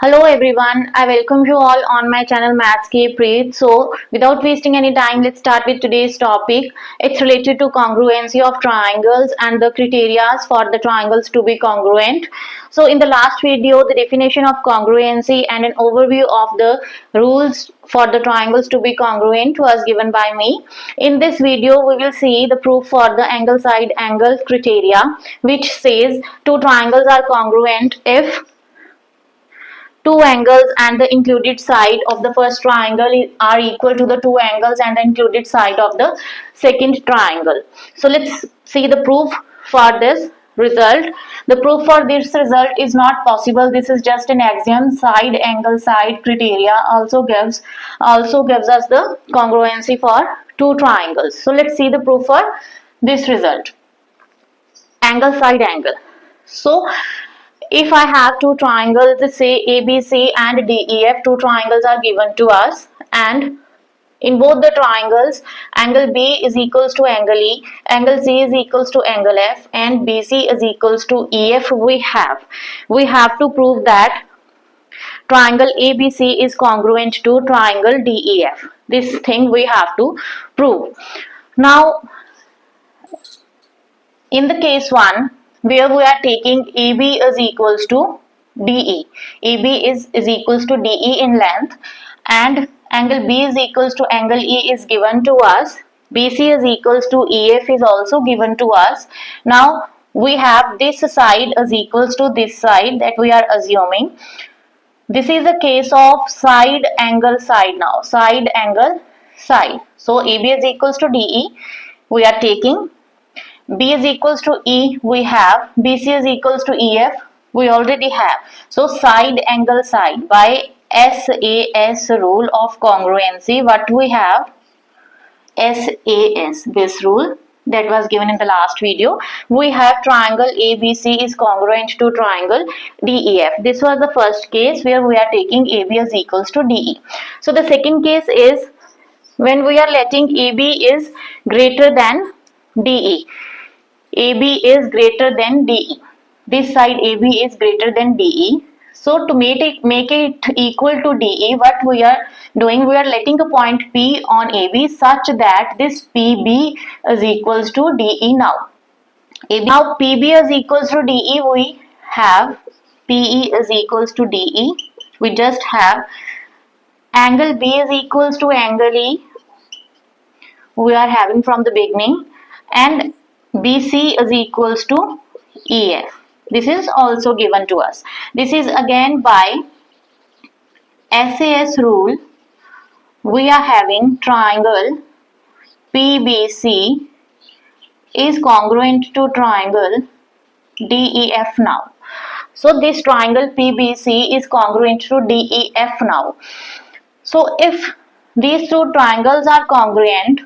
Hello everyone, I welcome you all on my channel Maths K Preet. So without wasting any time, let's start with today's topic. It's related to congruency of triangles and the criteria for the triangles to be congruent. So in the last video, the definition of congruency and an overview of the rules for the triangles to be congruent was given by me. In this video, we will see the proof for the angle side angle criteria, which says two triangles are congruent if two angles and the included side of the first triangle are equal to the two angles and the included side of the second triangle. So let's see the proof for this result. The proof for this result is not possible. This is just an axiom. Side angle side criteria also gives us the congruency for two triangles. So let's see the proof for this result. Angle side angle. So if I have two triangles, say ABC and DEF, two triangles are given to us, and in both the triangles, angle B is equals to angle E, angle C is equals to angle F, and BC is equals to EF. We have to prove that triangle ABC is congruent to triangle DEF. This thing we have to prove. Now, in the case 1, where we are taking AB is equals to DE. AB is equals to DE in length, and angle B is equals to angle E is given to us. BC is equals to EF is also given to us. Now we have this side is equals to this side that we are assuming. This is a case of side angle side now. Side angle side. So AB is equals to DE. We are taking B is equals to E, we have. BC is equals to EF, we already have. So side angle side, by SAS rule of congruency, what we have? SAS, this rule that was given in the last video. We have triangle ABC is congruent to triangle DEF. This was the first case where we are taking AB is equals to DE. So the second case is when we are letting AB is greater than DE. AB is greater than DE. This side AB is greater than DE. So to make it equal to DE, what we are doing, we are letting a point P on AB such that this PB is equals to DE now. Now PB is equals to DE, we have PE is equals to DE. We just have angle B is equals to angle E. We are having from the beginning, and BC is equals to EF. This is also given to us. This is again by SAS rule. We are having triangle PBC is congruent to triangle DEF now. So this triangle PBC is congruent to DEF now. So if these two triangles are congruent,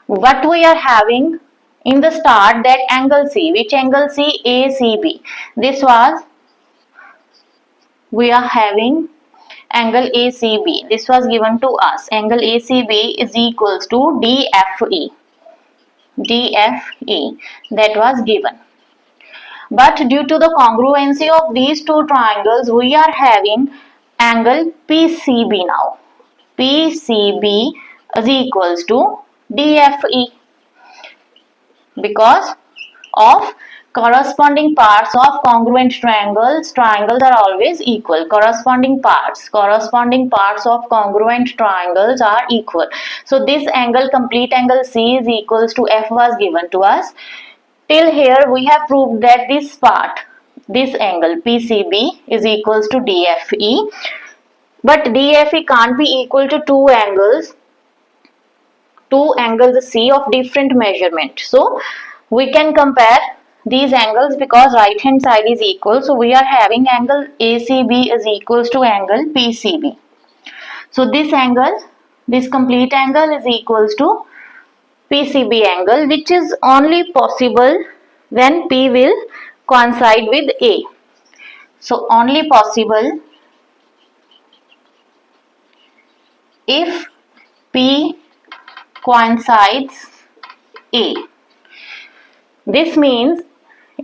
what we are having in the start, that angle C, which angle C? ACB. This was, we are having angle ACB. This was given to us. Angle ACB is equals to DFE. DFE, that was given. But due to the congruency of these two triangles, we are having angle PCB now. PCB is equals to DFE. Because of corresponding parts of congruent triangles are always equal. Corresponding parts of congruent triangles are equal. So this angle, complete angle C is equals to F was given to us. Till here we have proved that this part, this angle PCB is equals to DFE. But DFE can't be equal to two angles C of different measurement. So we can compare these angles because right hand side is equal. So we are having angle ACB is equals to angle PCB. So this angle, this complete angle is equals to PCB angle, which is only possible when P will coincide with A. So only possible if P coincides A. This means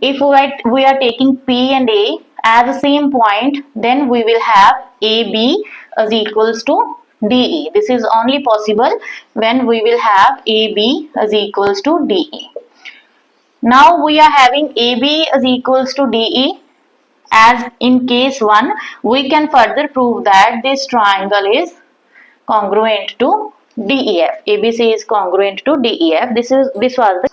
if we are taking P and A as the same point, then we will have AB is equals to DE. This is only possible when we will have AB is equals to DE. Now we are having AB is equals to DE. As in case 1, we can further prove that this triangle is congruent to DEF. ABC is congruent to DEF. This was the.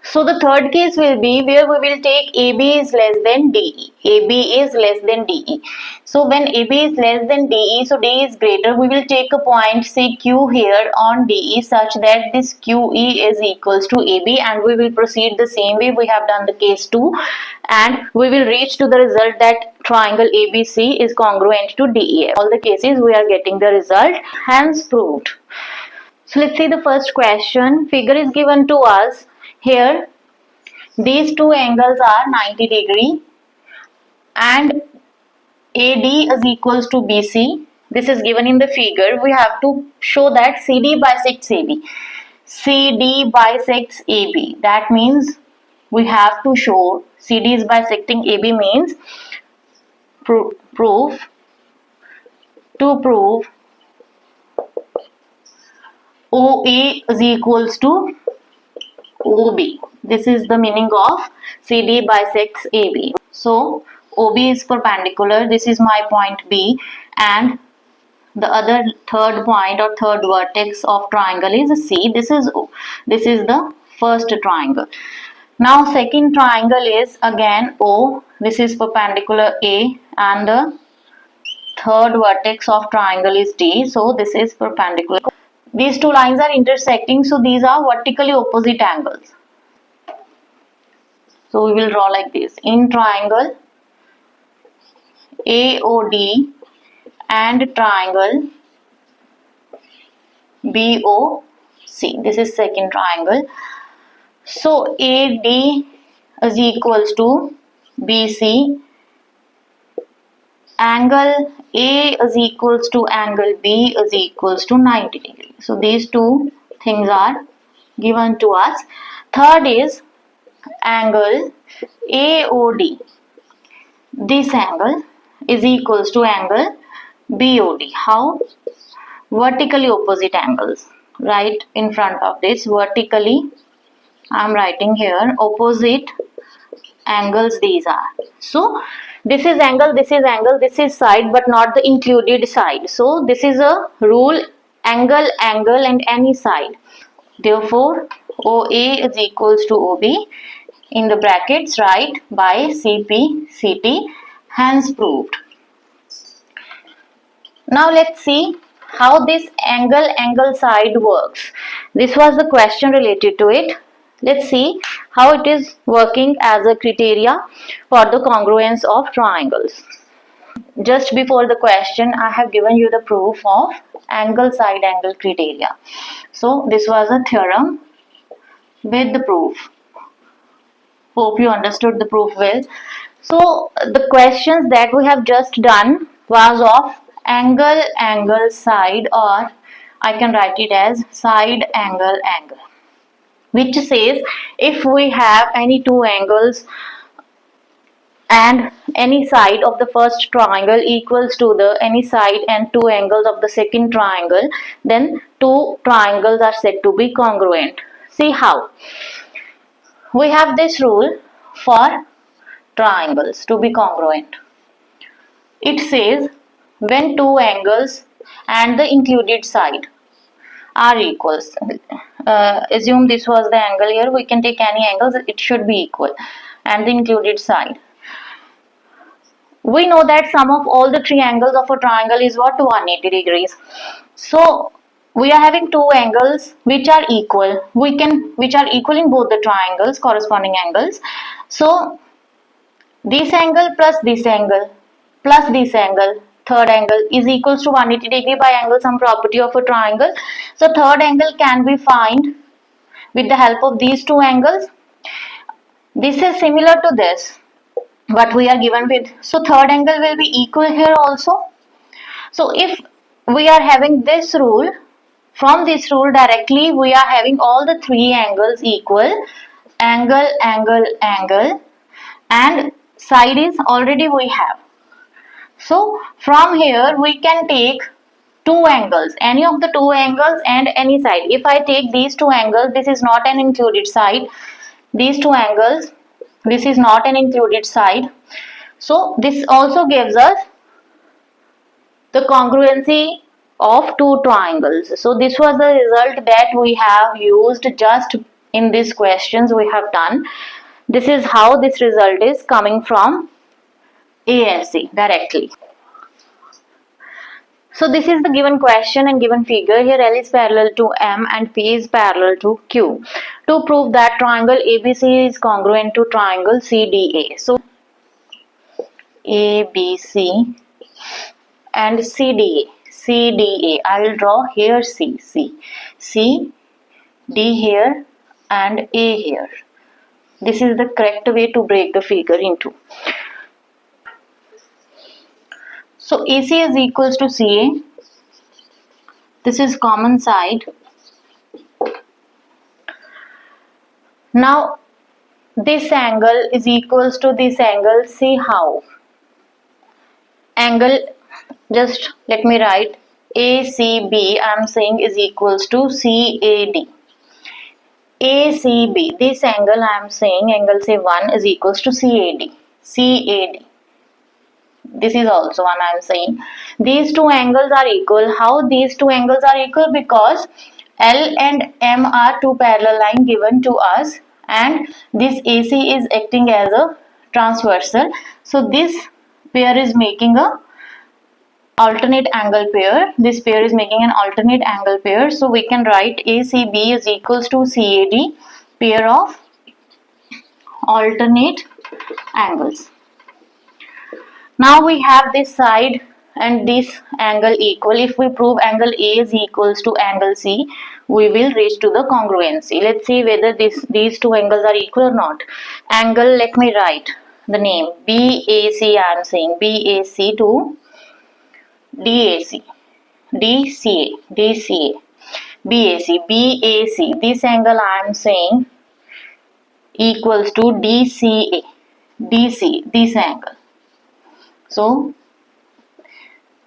So the third case will be where we will take AB is less than DE. AB is less than DE. So when AB is less than DE, so DE is greater, we will take a point say Q here on DE such that this QE is equals to AB, and we will proceed the same way we have done the case 2, and we will reach to the result that triangle ABC is congruent to DEF. All the cases we are getting the result, hence proved. So let's see the first question. Figure is given to us. Here, these two angles are 90 degree and AD is equals to BC. This is given in the figure. We have to show that CD bisects AB. CD bisects AB. That means we have to show CD is bisecting AB means to prove OA is equals to OB. This is the meaning of CD bisects AB. So OB is perpendicular. This is my point B, and the other third point or third vertex of triangle is C. This is O. This is the first triangle. Now second triangle is again O. This is perpendicular A, and the third vertex of triangle is D. So this is perpendicular. These two lines are intersecting, so these are vertically opposite angles. So we will draw like this. In triangle AOD and triangle BOC. This is second triangle. So AD is equals to BC. Angle A is equals to angle B is equals to 90 degree. So these two things are given to us. Third is angle AOD. This angle is equals to angle BOD. How? Vertically opposite angles. Right in front of this, vertically, I am writing here, opposite angles these are. So this is angle, this is angle, this is side but not the included side. So this is a rule, angle, angle and any side. Therefore OA is equals to OB in the brackets, right, by CP CT, hence proved. Now let's see how this angle side works. This was the question related to it. Let's see how it is working as a criteria for the congruence of triangles. Just before the question, I have given you the proof of angle side angle criteria. So this was a theorem with the proof. Hope you understood the proof well. So the questions that we have just done was of angle side, or I can write it as side angle, which says if we have any two angles and any side of the first triangle equals to the any side and two angles of the second triangle, then two triangles are said to be congruent. See how? We have this rule for triangles to be congruent. It says when two angles and the included side are equals. Assume this was the angle here, we can take any angles, it should be equal, and the included side. We know that sum of all the three angles of a triangle is what? 180 degrees. So we are having two angles which are equal, which are equal in both the triangles, corresponding angles. So this angle plus this angle plus this angle, third angle, is equals to 180 degree by angle sum property of a triangle. So third angle can be found with the help of these two angles. This is similar to this, what we are given with. So third angle will be equal here also. So if we are having this rule, from this rule directly we are having all the three angles equal, angle, angle, angle, and side is already we have. So from here we can take two angles, any of the two angles and any side. If I take these two angles, this is not an included side. These two angles, this is not an included side. So this also gives us the congruency of two triangles. So this was the result that we have used just in these questions we have done. This is how this result is coming from ASA directly. So this is the given question and given figure. Here L is parallel to M and P is parallel to Q. To prove that triangle ABC is congruent to triangle CDA. So ABC and CDA. CDA. I will draw here C. C, D here and A here. This is the correct way to break the figure into. So AC is equals to CA. This is common side. Now this angle is equals to this angle. See how? Angle, just let me write ACB, I am saying is equals to CAD. ACB, this angle I am saying, angle say 1 is equals to CAD. CAD. This is also one I am saying. These two angles are equal. How these two angles are equal? Because L and M are two parallel lines given to us and this AC is acting as a transversal. So this pair is making a alternate angle pair. This pair is making an alternate angle pair. So we can write ACB is equals to CAD, pair of alternate angles. Now we have this side and this angle equal. If we prove angle A is equals to angle C, we will reach to the congruency. Let's see whether these two angles are equal or not. Angle, let me write the name BAC. I am saying BAC to DAC, DCA, DCA, BAC, BAC. This angle I am saying equals to DCA, DC, this angle. So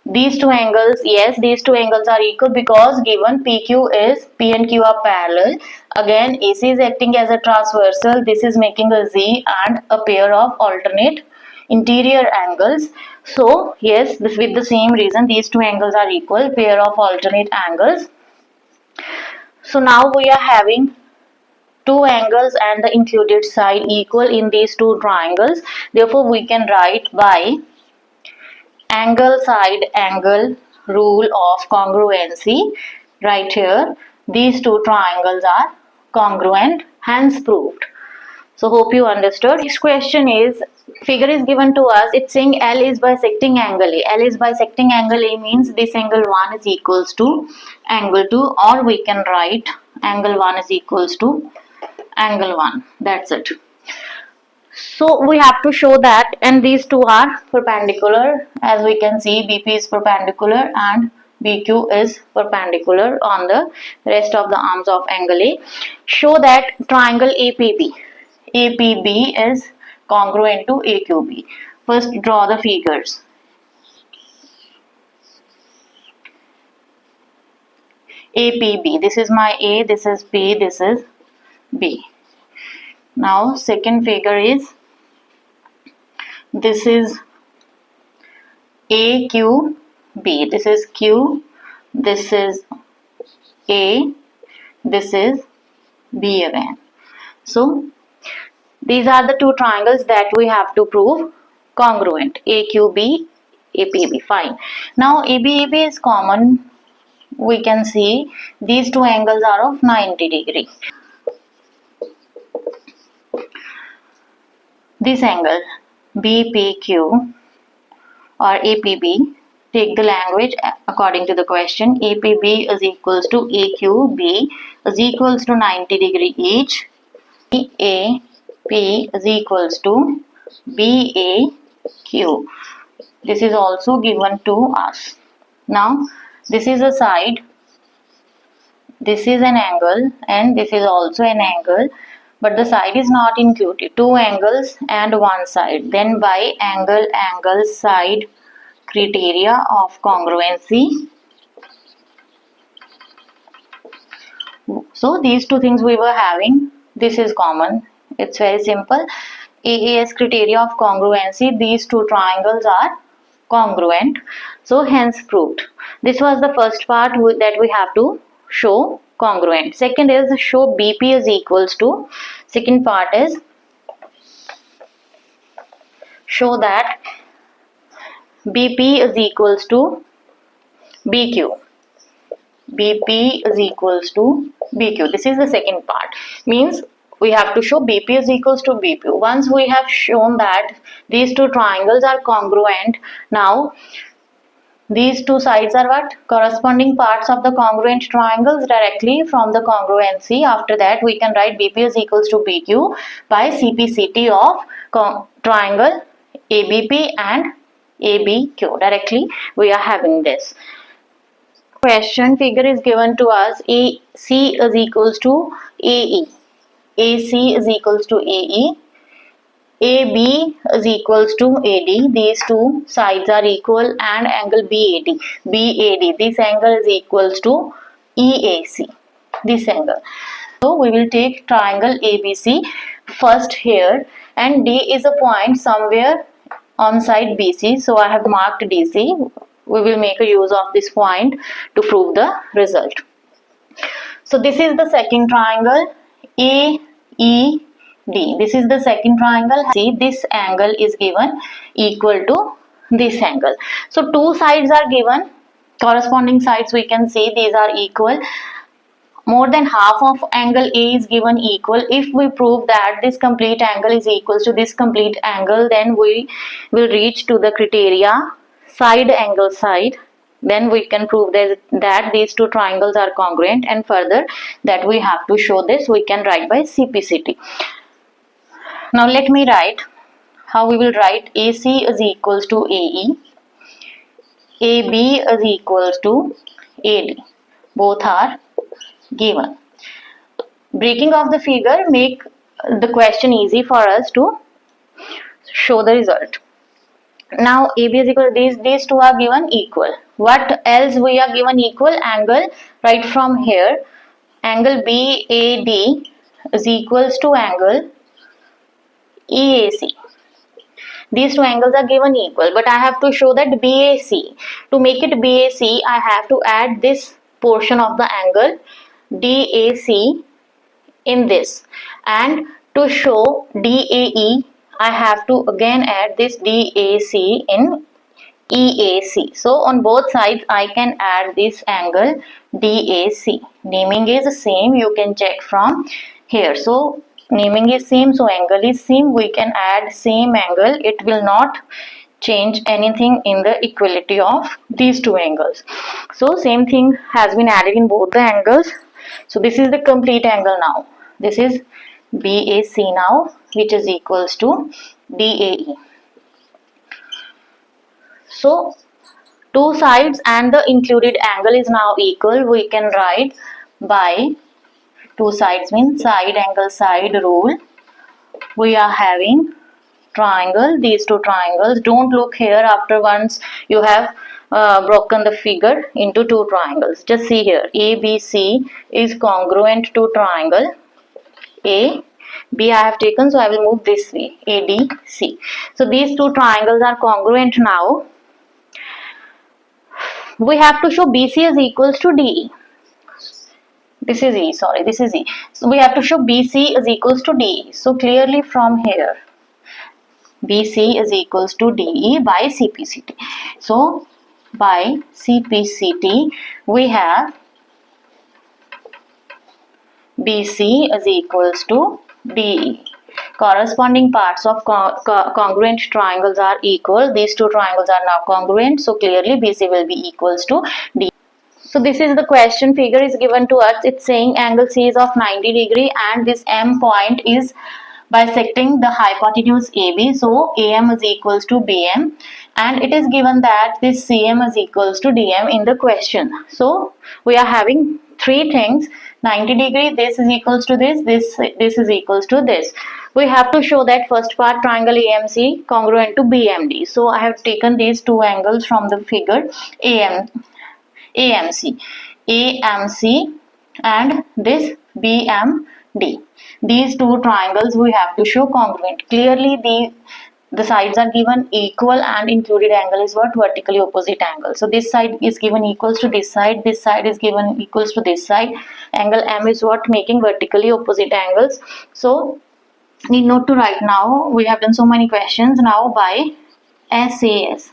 these two angles, yes, these two angles are equal because given PQ is P and Q are parallel. Again, AC is acting as a transversal. This is making a Z and a pair of alternate interior angles. So yes, this with the same reason these two angles are equal, pair of alternate angles. So now we are having two angles and the included side equal in these two triangles. Therefore we can write by angle side angle rule of congruency. Right here, these two triangles are congruent, hence proved. So hope you understood. Next question is, figure is given to us. It's saying L is bisecting angle A. L is bisecting angle A means this angle 1 is equals to angle 2, or we can write angle 1 is equals to angle 1. That's it. So we have to show that, and these two are perpendicular. As we can see, BP is perpendicular and BQ is perpendicular on the rest of the arms of angle A. Show that triangle APB is congruent to AQB. First draw the figures. APB, this is my A, this is B, this is B. Now second figure is, this is AQB, this is Q, this is A, this is B again. So these are the two triangles that we have to prove congruent, AQB, APB, fine. Now ABAB is common. We can see these two angles are of 90 degree. This angle BPQ or APB, take the language according to the question. APB is equals to AQB is equals to 90 degree each. BAP is equals to BAQ. This is also given to us. Now this is a side, this is an angle, and this is also an angle. but the side is not included. Two angles and one side. Then by angle side criteria of congruency. So these two things we were having. This is common. It's very simple. AAS criteria of congruency. These two triangles are congruent. So hence proved. This was the first part that we have to show congruent. Second is show BP is equals to. Second part is show that BP is equals to BQ. BP is equals to BQ. This is the second part. Means we have to show BP is equals to BQ. Once we have shown that these two triangles are congruent, now these two sides are what? Corresponding parts of the congruent triangles directly from the congruency. After that, we can write BP is equals to BQ by CPCT of triangle ABP and ABQ. Directly, we are having this. Question figure is given to us. AC is equals to AE. AC is equals to AE. AB is equals to AD. These two sides are equal and angle BAD. BAD. This angle is equals to EAC. This angle. So we will take triangle ABC first here, and D is a point somewhere on side BC. So I have marked DC. We will make a use of this point to prove the result. So this is the second triangle AED. This is the second triangle. See, this angle is given equal to this angle. So two sides are given. Corresponding sides we can say these are equal. More than half of angle A is given equal. If we prove that this complete angle is equal to this complete angle, then we will reach to the criteria side angle side. Then we can prove that these two triangles are congruent, and further that we have to show this we can write by CPCT. Now let me write how we will write. AC is equals to AE, AB is equals to AD. Both are given. Breaking of the figure make the question easy for us to show the result. Now AB is equal to these two are given equal. What else we are given equal? Angle. Right from here, angle BAD is equals to angle EAC. These two angles are given equal, but I have to show that BAC. To make it BAC, I have to add this portion of the angle DAC in this, and to show DAE, I have to again add this DAC in EAC. So on both sides I can add this angle DAC. Naming is the same, you can check from here. So naming is same, so angle is same, we can add same angle. It will not change anything in the equality of these two angles. So same thing has been added in both the angles. So this is the complete angle now. This is BAC now, which is equals to DAE. So two sides and the included angle is now equal. We can write by two sides means side angle side rule. We are having triangle, these two triangles. Don't look here after once you have broken the figure into two triangles. Just see here, ABC is congruent to triangle A. B I have taken, so I will move this way, ADC. So these two triangles are congruent now. We have to show BC is equals to DE. This is E, sorry, this is E. So we have to show BC is equals to DE. So clearly from here, BC is equals to DE by CPCT. So by CPCT, we have BC is equals to DE. Corresponding parts of congruent triangles are equal. These two triangles are now congruent. So clearly BC will be equals to DE. So this is the question figure is given to us. It's saying angle C is of 90 degree and this M point is bisecting the hypotenuse AB. So AM is equals to BM, and it is given that this CM is equals to DM in the question. So we are having three things: 90 degree, this is equals to this is equals to this. We have to show that first part, triangle AMC congruent to BMD. So I have taken these two angles from the figure AMC, AMC and this BMD. These two triangles we have to show congruent. Clearly the sides are given equal, and included angle is what? Vertically opposite angle. So this side is given equals to this side is given equals to this side. Angle M is what? Making vertically opposite angles. So need not to write now. We have done so many questions now by SAS.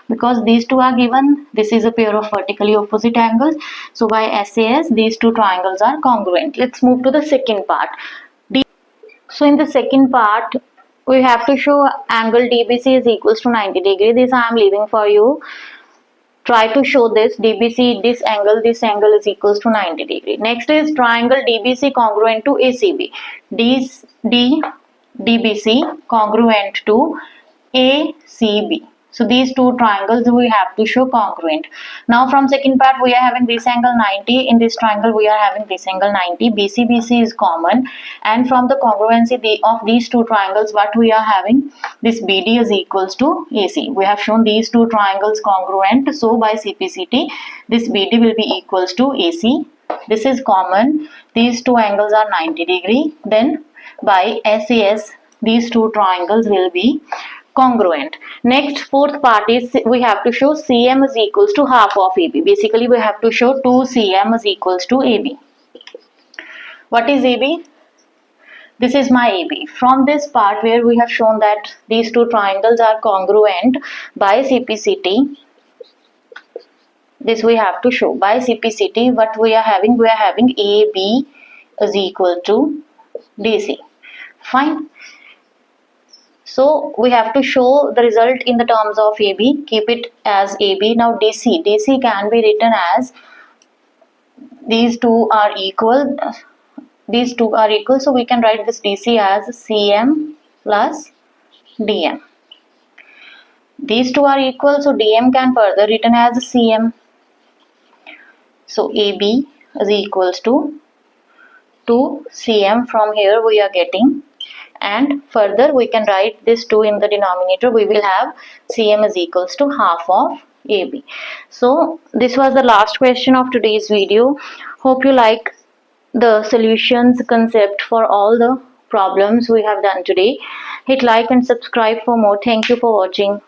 Because these two are given, this is a pair of vertically opposite angles. So by SAS, these two triangles are congruent. Let's move to the second part. So in the second part, we have to show angle DBC is equals to 90 degree. This I am leaving for you. Try to show this DBC, this angle is equals to 90 degree. Next is triangle DBC congruent to ACB. DBC congruent to ACB. So these two triangles we have to show congruent. Now from second part we are having this angle 90. In this triangle we are having this angle 90. BC is common, and from the congruency of these two triangles what we are having, this BD is equals to AC. We have shown these two triangles congruent. So by CPCT this BD will be equals to AC. This is common. These two angles are 90 degree. Then by SAS these two triangles will be congruent. Next, fourth part is we have to show CM is equals to half of AB. Basically we have to show 2 CM is equals to AB. What is AB? This is my AB. From this part where we have shown that these two triangles are congruent, by CPCT this we have to show. By CPCT what we are having AB is equal to DC. Fine. So we have to show the result in the terms of AB. Keep it as AB. Now DC can be written as, these two are equal. So we can write this DC as CM plus DM. These two are equal, so DM can further written as CM. So AB is equals to 2 CM. From here we are getting, and further we can write this 2 in the denominator. We will have CM is equals to half of AB. So this was the last question of today's video. Hope you like the solutions concept for all the problems we have done today. Hit like and subscribe for more. Thank you for watching.